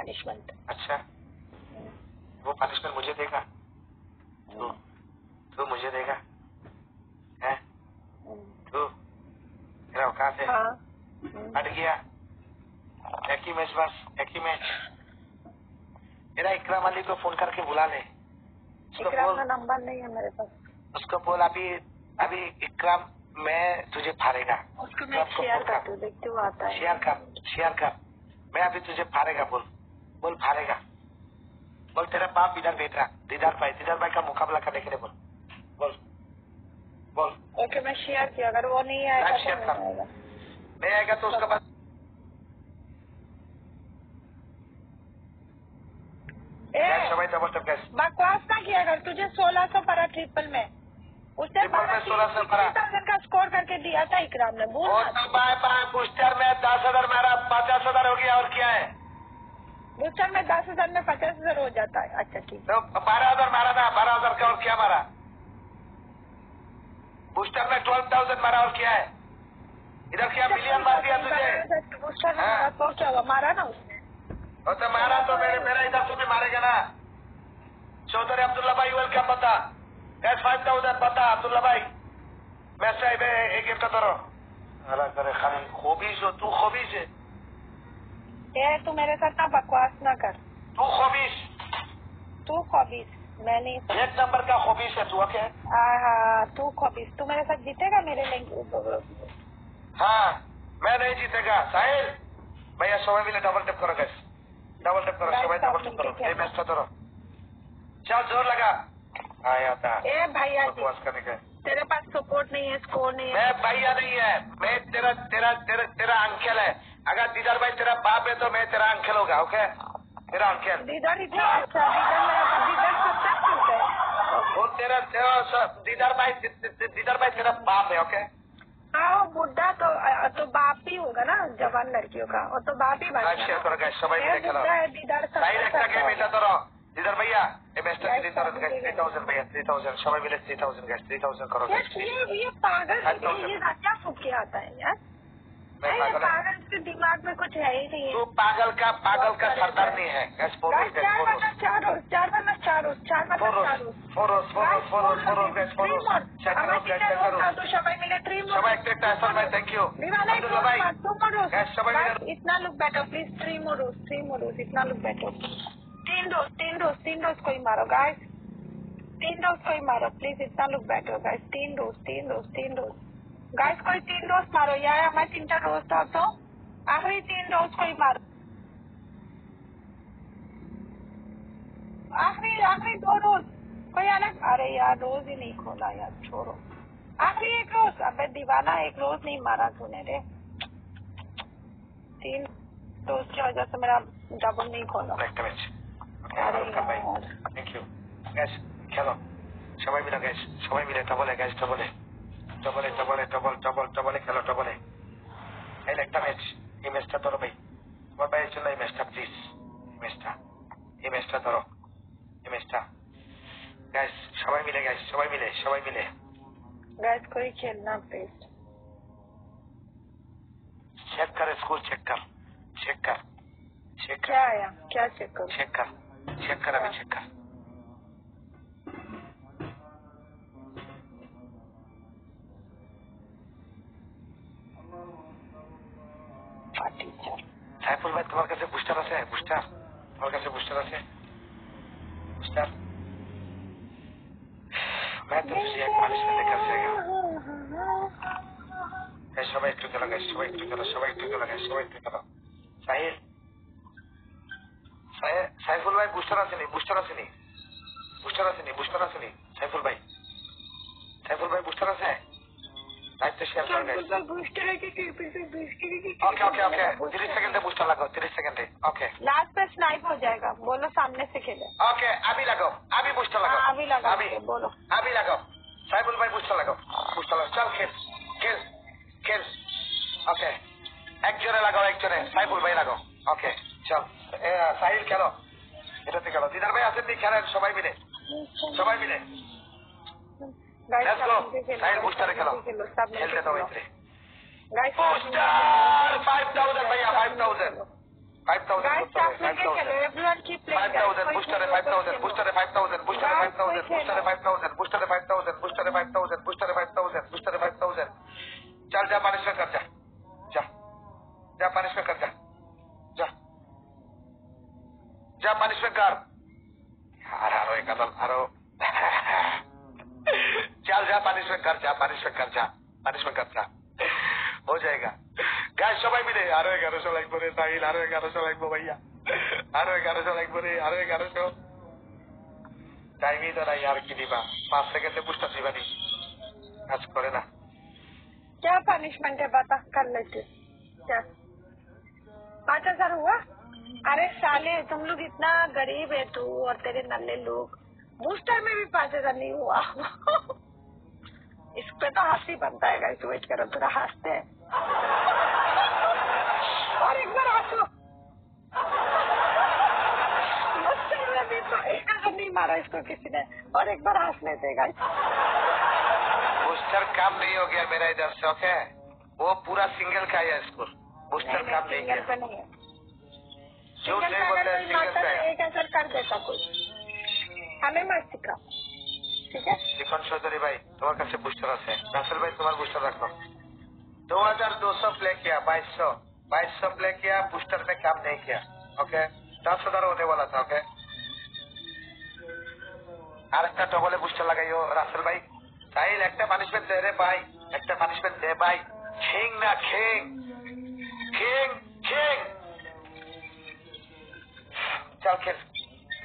Punishment. अच्छा, वो punishment मुझे देगा? तू मुझे देगा? है तू? तेरा औकात है? हट गया। एक ही मैच बस, एक ही मैच। मेरा इकराम अली को फोन करके बुला ले। इकराम का नंबर नहीं है मेरे पास। उसको बोल अभी इकराम मैं तुझे फाड़ेगा। उसको मैं शेयर करती हूँ, देखती हूँ आता है। शेयर कर। मैं अभी तुझे फाड़ेगा। बोल फाड़ेगा। बोल तेरा बाप इधर बैठ रहा, दीदार भाई का मुकाबला करने के लिए बोल। ओके, मैं शेयर किया। अगर वो नहीं आएगा शेयर कर। नहीं आएगा तो उसका बाद बकवास ना किया अगर तुझे 1600 पड़ा ट्रिपल में। उसने 16,000 का स्कोर करके दिया था इकराम ने। बूस्टर में 10,000 मारा, 50,000 हो गया। और क्या है? बूस्टर में 10,000 में 50,000 हो जाता है। अच्छा ठीक है, तो 12,000 मारा था। 12,000 का और क्या मारा? बूस्टर में 12,000 मारा। और क्या है? इधर क्या मिलियन मार दिया तुझे? बूस्टर में मारा तो क्या हुआ? मारा ना उसने। तो मारा तो मेरा इधर से भी मारेगा ना। चौधरी अब्दुल्ला भाई वेलकम बता। कैश 5,000 बता अब्दुल्ला भाई। मैं साहब एक गेम का करो। अल्लाह करे खाली खोबीज हो तू। खोबीज है तू मेरे साथ ना बकवास ना कर। तू खोबीज। मैं नहीं। एक नंबर का खोबीज है तू। ओके तू खोबीज। तू मेरे साथ जीतेगा मेरे लिए? हाँ, मैं नहीं जीतेगा। साहिल भैया समय मिले डबल टेप करो। गैस डबल टेप करो। समय डबल टेप करो। ये मैच करो। चल जोर लगा। आया था भैया बकवास करने का। तेरे पास सपोर्ट नहीं है, स्कोर नहीं है। मैं भैया नहीं है, मैं तेरा अंकल है। अगर दीदार भाई तेरा बाप है तो मैं तेरा अंकल होगा। ओके तेरा अंकल। दीदार इतना अच्छा। दीदार सत्तर करता है। वो तेरा दीदार भाई तेरा बाप है। ओके हाँ, वो बुढ़ा तो बाप ही होगा ना जवान लड़कियों का। वो तो बाप ही बनेगा। शेयर करो गैस समय मिले खेलो। दीदार दीदार भैया ये मैच 3,000 भैया 3,000 समय मिले 3,000 गैस 3,000 करो। ये पागल है। ये क्या फूक के आता है यार? पागल के दिमाग में कुछ है ही नहीं है। तू पागल का सरदार नहीं है। Thank you. इतना लुक बैठो प्लीज। 3 more rows। इतना लुक बैठो। 3 rows कोई मारो गाइस। 3 rows कोई मारो प्लीज। इतना लुक बैठो गाइस। 3 rows guys. कोई 3 rows मारो यार। मैं 3 rows था तो आखिरी 3 rows कोई मारो। आखिरी 2 rows कोई अलग। अरे यार रोज ही नहीं खोला यार, छोड़ो। आखिरी 1 rows। अबे दीवाना 1 rows नहीं मारा तूने रे। 3 rows की वजह से मेरा डबल नहीं खोला। Thank you gas. खेलो समय मिला गैस। समय मिले डबल है गैस। डबल है खेलो। डबल है একটা ম্যাচ। এই ম্যাচটা ধরো ভাই। তোমার ভাইয়ের জন্য এই ম্যাচটা প্লিজ। এই ম্যাচটা ধরো। এই ম্যাচটা গাইস সবাই মিলে गाइस कोई खेलना प्लीज। चेक कर स्कोर। चेक कर क्या आया? क्या चेक करो? चेक कर अभी चेक कर। সাইফুল ভাই তোমার কাছে বুস্টার আছে? তোমার কাছে বুস্টার আছে? मैं तो तुझे एक पनिशमेंट लेकर जाएगा। সবাই একটু খেলো গাইস। সবাই একটু খেলো। সাইফুল ভাই বুস্টার আসেনি। সাইফুল ভাই বুস্টার আছে? লাইভটা শেয়ার করো গাইস। ओके 30 सेकंड बूस्टर लगाओ। 30 सेकंड ओके। लास्ट पे स्नाइप हो जाएगा। बोलो सामने से खेले। ओके अभी लगाओ। अभी बूस्टर लगाओ। अभी लगाओ। बोलो अभी लगाओ। साइबुल भाई बूस्टर लगाओ। चल खेल। ओके एक जने लगाओ। साइबुल भाई लगाओ। ओके चल साहिल खेलो। এটাতে খেলো। দিদার ভাই আছেন খেলেন সবাই মিলে। Let's go. साहिल बूस्टर खेलो। खेलते तो इतने बूस्टर 5,000 भैया 5,000 गाइस आप मिलके खेलो। যা পানিশমেন্ট কর আর আরো এক আরো चल जा पानिशमेंट कर जा पानिशमेंट कर जा पानिशमेंट कर जा हो जाएगा गाइस সবাই মিলে আরো 1100 লাইক করে সাহিল আরো 1100 লাইক ভাইয়া আরো 1100 লাইক করে আরো 1100 টাইমই তো নাই আর কি দিবা 5 সেকেন্ডে পুষ্টা দিবা নি কাজ করে না क्या पनिशमेंट है बता कर लेते क्या 5000 हुआ अरे साले तुम लोग इतना गरीब है तू और तेरे नल्ले लोग बूस्टर में भी 5000 नहीं हुआ इस पे तो हंसी बनता है गाइस वेट करो थोड़ा हंसते हैं और एक बार हंसो बूस्टर में भी तो 1000 नहीं मारा इसको किसी ने और एक बार हंस लेते गाइस बूस्टर काम नहीं हो गया मेरा इधर से ओके वो पूरा सिंगल का है स्कोर बूस्टर काम नहीं सिंगल पे किया नहीं है झूठ नहीं बोलते सिंगल पे 1000 कर देता कोई हमें मत सिखा ठीक है लिखन चौधरी भाई तुम्हारे कैसे बूस्टर আছে রাসেল भाई तुम्हारा बूस्टर रखो 2200 प्ले किया 2200 प्ले किया बूस्टर में काम नहीं किया ओके 10,000 होने वाला था ओके আর একটা ডবলে বুস্টার লাগাইও রাসেল ভাই সাহিল একটা পানিশমেন্ট দে রে ভাই একটা পানিশমেন্ট দে ভাই কিং না কিং কিং কিং चल खेल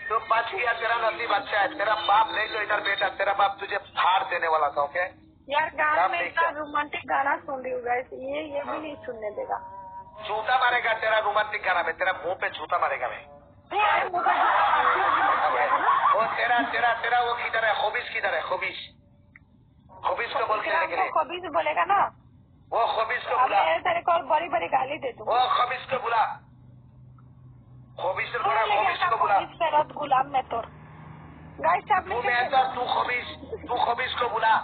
तो बच गया तेरा नसीब अच्छा है तेरा बाप नहीं तो इधर बेटा तेरा बाप तुझे फाड़ देने वाला था ओके यार गाना में इतना रोमांटिक गाना सुन रही हूँ गाइस ये भी नहीं सुनने देगा जूता मारेगा तेरा रोमांटिक गाना में तेरा मुंह पे जूता मारेगा मैं वो तेरा तेरा तेरा वो किधर है खोबिस किधर है खोबिस खोबिस को बोल खेलने के लिए खोबिस बोलेगा ना वो खोबिस को बुला तेरे को बड़ी बड़ी गाली दे दूँ वो खोबिस को बुला खोबिस को बुला गुलाम में तो गाइस तू खोबिस को बुला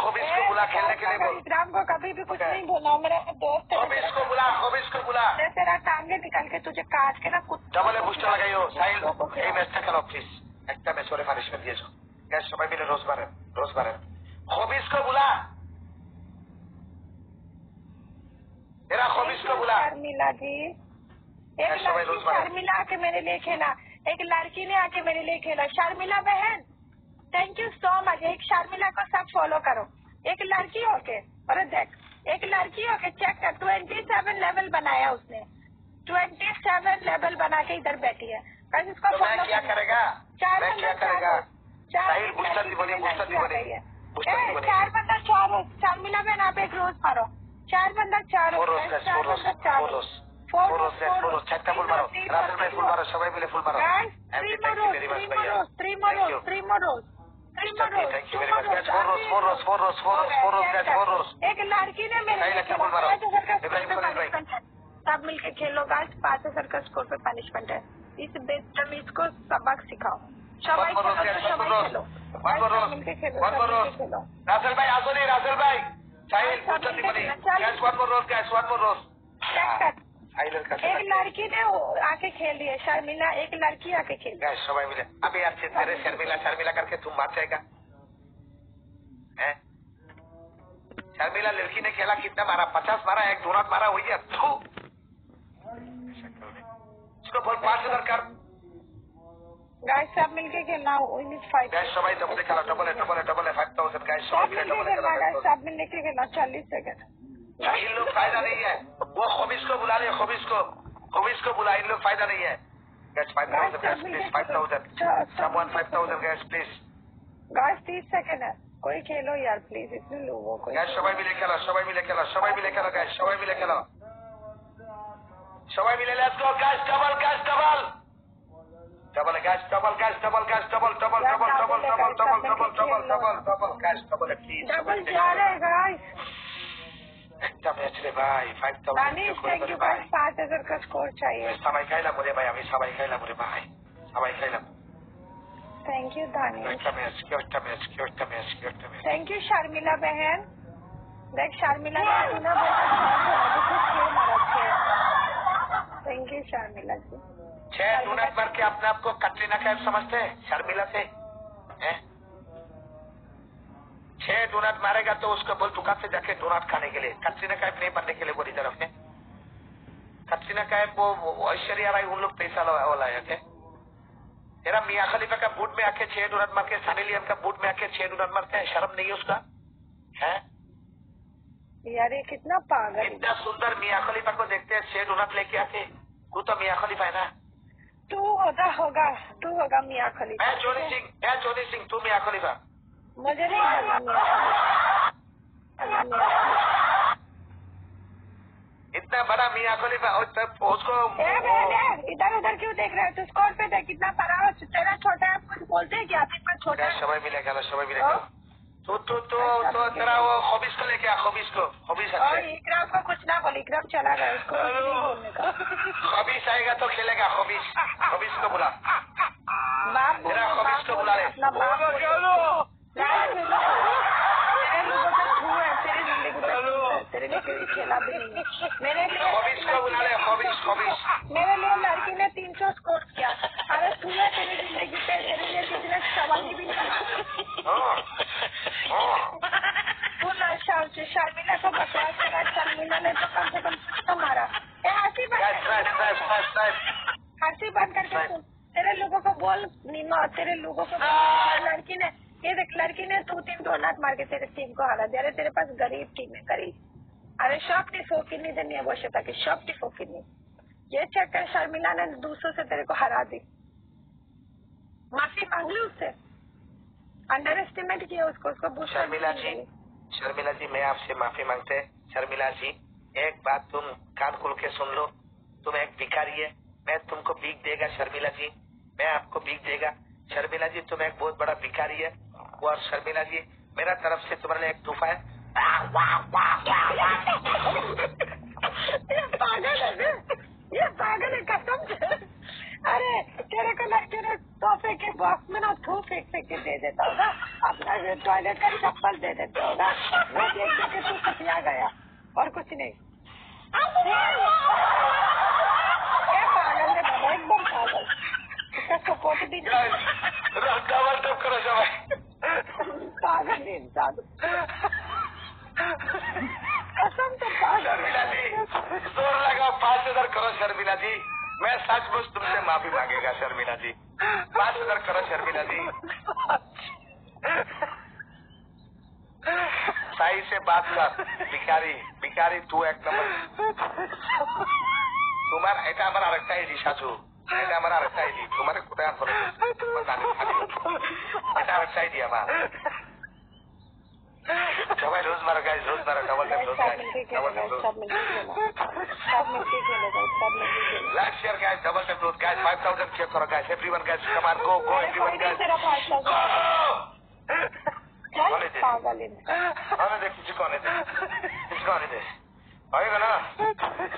खोबिस को बुला खेलने के लिए बोल इकराम को कभी भी कुछ नहीं बोलना मेरा दोस्त खोबिस को बुला तेरा टांगे निकाल के तुझे काट के ना कुछ डबल बुस्टर लगाइयो साहिल এই ম্যাচটা খেলো প্লিজ একটা ম্যাচ ওরে পানিশমেন্ট দিয়েছো গ্যাস সবাই মিলে রোজ বারেন खोबिस को बुला तेरा खोबिस को बुला शर्मिला जी एक लड़की शर्मिला आके मेरे लिए खेला एक लड़की ने आके मेरे लिए खेला शर्मिला बहन थैंक यू सो मच एक शर्मिला को सब फॉलो करो एक लड़की होके अरे देख एक लड़की होके चेक कर 27 लेवल बनाया उसने 27 लेवल बना के इधर बैठी है बस इसको तो मैं क्या करेगा साहिल बूस्टर दी बोली 4 बंदा 4 शर्मिला बहन आप एक रोज मारो 4 बंदा 4 छक्का फुल मारो रासেল भाई फुल मारो सबाই मिले फुल मारो थैंक यू वेरी मच भैया three morose thank you very much guys 4 रोज एक लड़की ने मेरे सब मिलके खेलो गाइस 5000 का स्कोर पे पनिशमेंट है इस बेतमीज को सबक सिखाओ सबाই खेलो मिलके खेलो रासেল भाई आसो नहीं रासেল भाई साहिल बूस्टर दी बनी गाइस 1 more rose एक लड़की ने आके खेल रही है शर्मिला एक लड़की आके खेल रही है सबाई मिले अभी अच्छे तेरे शर्मिला करके तुम मार जाएगा शर्मिला लड़की ने खेला कितना मारा 50 मारा एक डोनट मारा हुई है उसको बोल 5,000 कर गाइस सब मिलके खेलना गाइस सबाई डबल खेला डबल 5,000 गाइस सब मिलके डबल सब मिलके खेलना 40 सेकंड इन लोग फायदा नहीं है वो खोबिस को बुला ले खोबिस को बुला इन लोग फायदा नहीं है gas 5,000 gas please 5,000 someone 5,000 gas please guys 30 second है कोई खेलो यार प्लीज इतने लोगों को गैस सबाई मिले खेलो गैस सबाई मिले let's go gas double gas please double जा रहा है गाइस একটা ম্যাচ রে ভাই 5,000 थैंक यू गाइस 5,000 का स्कोर चाहिए সবাই খাইলাম রে ভাই আমি সবাই খাইলাম রে ভাই সবাই খাইলাম थैंक यू दानिश একটা ম্যাচ थैंक यू शर्मिला बहन देख शर्मिला ने thank you Sharmila ji 6 donut मार के अपने आप को कटरीना कैफ समझते हैं शर्मिला से 6 डोनट मारेगा तो उसको बोल दुकान से जाके डोनट खाने के लिए कटरीना कैफ नहीं बनने के लिए बोली तरफ में कटरीना कैफ वो ऐश्वर्या राय उन लोग पैसा वाला है तेरा मियाँ खलीफा का बूट में आके 6 डोनट मार के सनी लियोन का बूट में आके 6 डोनट मारते हैं, शर्म नहीं है उसका? है यार ये कितना पागल। इतना सुंदर मियाँ खलीफा को देखते हैं 6 डोनट लेके आके। तू तो मियाँ खलीफा है ना? तू होगा मियाँ खलीफा। चोनी सिंह तू मियाँ खलीफा? मुझे नहीं बनना मियाँ खलीफा। इतना बड़ा मियाँ खलीफा उसको इधर उधर क्यों देख रहे हो? तू स्कोर पे देख कितना बड़ा हो। तेरा छोटा है, कुछ बोलते हैं क्या? आपका छोटा है। समय मिलेगा तो तेरा वो हॉबीज को लेके आ, हॉबीज और इकराम को कुछ ना बोल, इकराम चला गया, उसको कुछ नहीं बोलने का। हॉबीज आएगा तो खेलेगा। हॉबीज को बुला, बाप तेरा हॉबीज को बुला ले। अपना बाप तेरे जिंदगी में तेरे लिए कोई खेला भी नहीं है। मेरे लिए हॉबीज को बुला ले। हॉबीज मेरे लिए लड़की ने 300 स्कोर किया। अरे तूने तेरी जिंदगी पे तेरे लिए किसी ने सवाल भी नहीं। शर्मिला को बकवास करा। शर्मिला ने तो कम से कम तो मारा। हंसी बंद करके सुन। तेरे लोगों को बोल नीमा, तेरे लोगों को लड़की ने ये देख, लड़की ने 2-3 डोनट मार के तेरे टीम को हरा दिया। अरे तेरे पास गरीब टीम है, गरीब। अरे शॉप टी फोकिनी देनी है आवश्यकता की, शॉप टी फोकिनी। ये चक्कर शर्मिला ने दूसरों से तेरे को हरा दी। माफी मांग ली उससे, अंडर एस्टिमेट किया उसको। शर्मिला जी मैं आपसे माफी मांगते हैं। शर्मिला जी एक बात तुम कान खोल के सुन लो, तुम एक भिखारी है, मैं तुमको भीख देगा। शर्मिला जी मैं आपको भीख देगा। शर्मिला जी तुम एक बहुत बड़ा भिखारी है। और शर्मिला जी मेरा तरफ से तुम्हारे लिए एक तोहफा है। ये पागल है कसम से। अरे तेरे को लड़के ने तोहफे के बॉक्स में ना थू फेंक के दे देता होगा, अपना टॉयलेट का चप्पल दे देता होगा। वो देख के तू सतिया गया और कुछ नहीं। पागल है बाबा, एकदम पागल। उसका सपोर्ट भी करो पागल इंसान, कसम से पागल। शर्मिला जी जोर लगाओ, 5000 करो शर्मिला जी। मैं सचमुच तुमसे माफी मांगेगा शर्मिला जी। 5000 करो शर्मिला जी। सही से बात कर। भिखारी तू एक नंबर। तुम्हारा এটা আমার আরেকটা আইডি সাজু, এটা আমার আরেকটা আইডি। তোমার কোথায় আনবো এটা আরেকটা আইডি আমার। সবাই রোজ মারো গাইজ, রোজ মারো। Double tap rose guys, double tap rose. Let's share guys, double tap rose guys, 5000 share करो guys, everyone guys, come on, go everyone guys. आने दे किसी को आने दे, आएगा ना,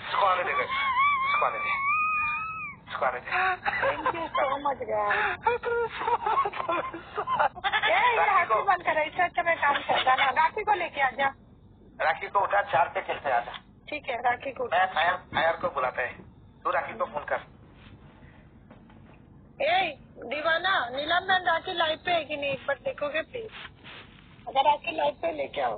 इसको आने दे, इसको आने दे। Thank you so much guys। राखी बंद कर, इससे अच्छा मैं काम करता ना। राखी को लेके आ जा। राखी को उठा, 4 पे खेलते आ जा। ठीक है, राखी को मैं फायर को बुलाता है, तू राखी को फोन कर। दीवाना नीलम मैम राखी लाइव पे है कि नहीं, एक बार देखोगे प्लीज? अगर राखी लाइव पे लेके आओ।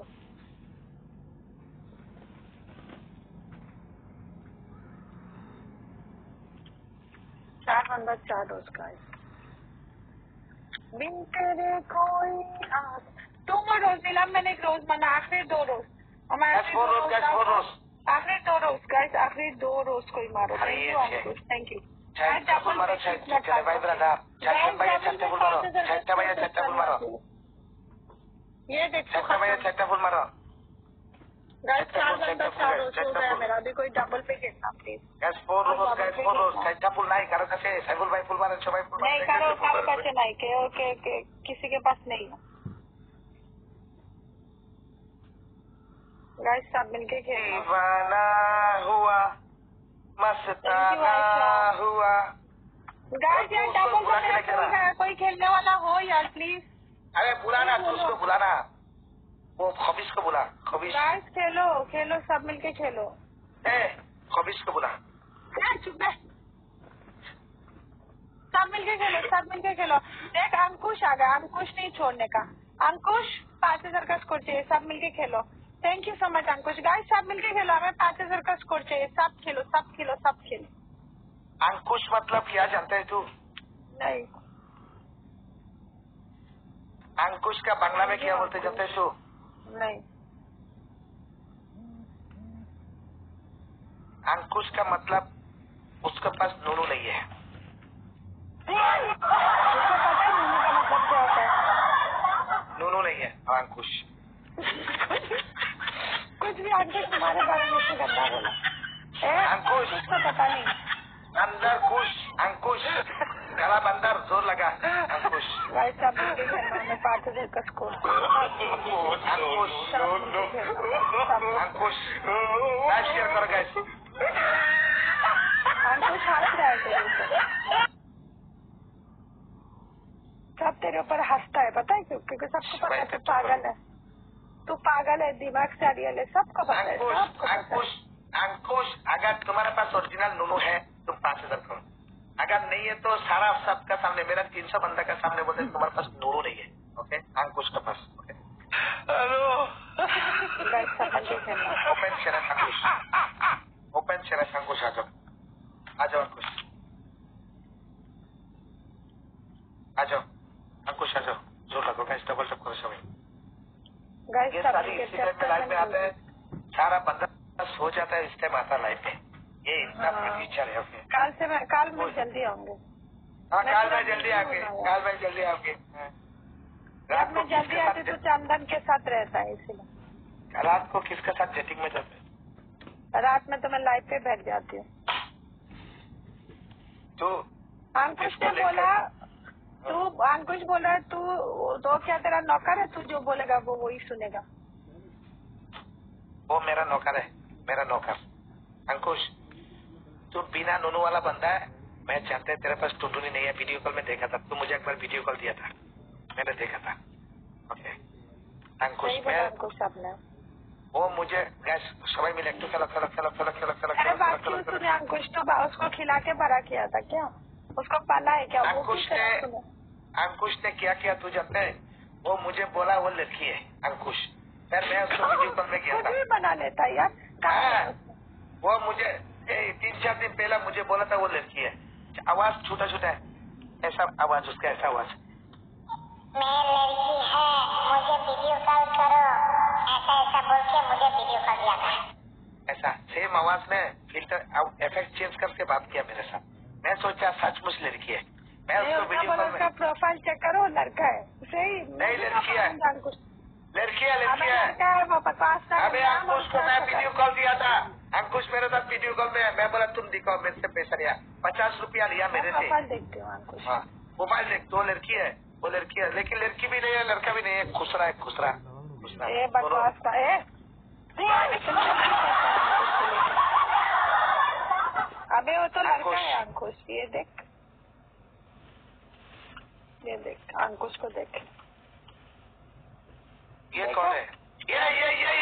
चार बंदा 4 डोज का बिन तेरे कोई तुम रोज नीलम मैंने एक रोज मना, आखिरी 2 रोज हमारे आखिरी 2 रोज गाइस, आखिरी 2 रोज कोई मारो। Thank you. ये देखो फुल मारो गाइस, 4 बंदा 4 रोज हो गया मेरा। अभी कोई डबल पे खेलना प्लीज। गाइस 4 रोज चारटा फुल नहीं करो कैसे? साइफुल भाई फुल मारो, सबाई फुल नहीं करो कैसे नहीं के किसी के पास नहीं है गाइस, सब मिलके खेलना। दीवाना हुआ मस्ताना हुआ गाइस, यार डबल कोई खेलने वाला हो यार प्लीज। अरे बुलाना, तू उसको बुलाना, वो खबीज को बुला। खबीज गाइस खेलो सब मिलके खेलो। खबीज को बुला। चुप है, सब मिलके खेलो। देख अंकुश आ गया, अंकुश नहीं छोड़ने का। अंकुश 5000 का स्कोर चाहिए, सब मिलके खेलो। Thank you so much Ankush. Guys सब मिलके खेलो, हमें 5000 का स्कोर चाहिए। सब खेलो। अंकुश मतलब क्या जानते है तू? नहीं, अंकुश का बांग्ला में क्या बोलते जानते हो? नहीं, अंकुश का मतलब उसके पास नूनू नहीं है। उसको पता है नूनू का मतलब क्या होता है? नूनू नहीं है अंकुश। कुछ भी अंकुश तुम्हारे बारे में इससे गंदा बोला। अंकुश उसको पता नहीं। अंदर कुश, अंकुश गला बंदर, जोर लगा अंकुश। भाई सब में 5,000 का स्कोर। अंकुश गाइस शेयर करो गाइस। अंकुश हंस रहा है तेरे ऊपर। सब तेरे ऊपर हंसता है, पता है क्यों? क्योंकि सबको पता है तू पागल है। तू पागल है, दिमाग से अड़ियल है, सबको पता है। अंकुश अंकुश अगर तुम्हारे पास ओरिजिनल नूनू है तुम 5,000 करो। अगर नहीं है तो सारा सबका सामने, मेरा 300 बंदा का सामने बोलते तुम्हारे पास नूनू नहीं है। ओके अंकुश के पास। ओके हेलो ओपन शरत अंकुश, ओपन शरत अंकुश आ जाओ अंकुश, आ जाओ अंकुश, आ जाओ। जोर लगो गाइस, डबल टप करो सभी। ये सारी इसी टाइम में लाइव में आते हैं, सारा बंदा सो जाता है इस टाइम आता लाइव में। ये इतना फीचर है। ओके काल में जल्दी आऊंगे। हाँ काल में जल्दी आके, काल में जल्दी आके। रात में जल्दी आते तो चंदन के साथ रहता है, इसलिए। रात को किसके साथ डेटिंग में जाते? रात में तो मैं लाइव पे बैठ जाती हूँ। तो अंकुश ने बोला, तू अंकुश बोला तू तो क्या तेरा नौकर है? तू जो बोलेगा वो वही सुनेगा। वो मेरा नौकर है, मेरा नौकर। अंकुश तू बिना नूनू वाला बंदा है, मैं जानते तेरे पास टुनटुनी नहीं है। वीडियो कॉल में देखा था, तू मुझे एक बार वीडियो कॉल दिया था, मैंने देखा था। ओके अंकुश मैं वो मुझे गैस सभी मिले तू चलो चलो चलो चलो चलो चलो चलो सुने। अंकुश तो उसको खिला के बड़ा किया था क्या? उसको पाला है क्या? अंकुश ने क्या किया तू जानते है? वो मुझे बोला वो लड़की है अंकुश, फिर मैं उसको वीडियो कॉल में गया था। बना लेता यार। वो मुझे 3-4 दिन पहले मुझे बोला था वो लड़की है। आवाज छोटा छोटा है, ऐसा आवाज उसका, ऐसा आवाज। मैं लड़की है, मुझे वीडियो कॉल करो, ऐसा ऐसा बोल के मुझे वीडियो कॉल दिया था। ऐसा सेम आवाज में फिल्टर इफेक्ट चेंज करके बात किया मेरे साथ। मैं सोचा सचमुच लड़की है। मैं उसको वीडियो कॉल में प्रोफाइल चेक करो, लड़का है। सही नहीं लड़की है, लड़की है। वो 50 अबे अंकुश को मैं वीडियो कॉल दिया था, अंकुश मेरे साथ वीडियो कॉल में। मैं बोला तुम दिखाओ, मेरे से पैसा लिया, 50 रुपया लिया मेरे से। मोबाइल देखती हूँ अंकुश। हाँ मोबाइल देख, तो लड़की है, वो लड़की है, लेकिन लड़की भी नहीं है लड़का भी नहीं है, खुसरा है खुसरा। बकवास का है। अबे वो तो लड़का है अंकुश। ये देख, ये देख अंकुश को देख। ये कौन है? ये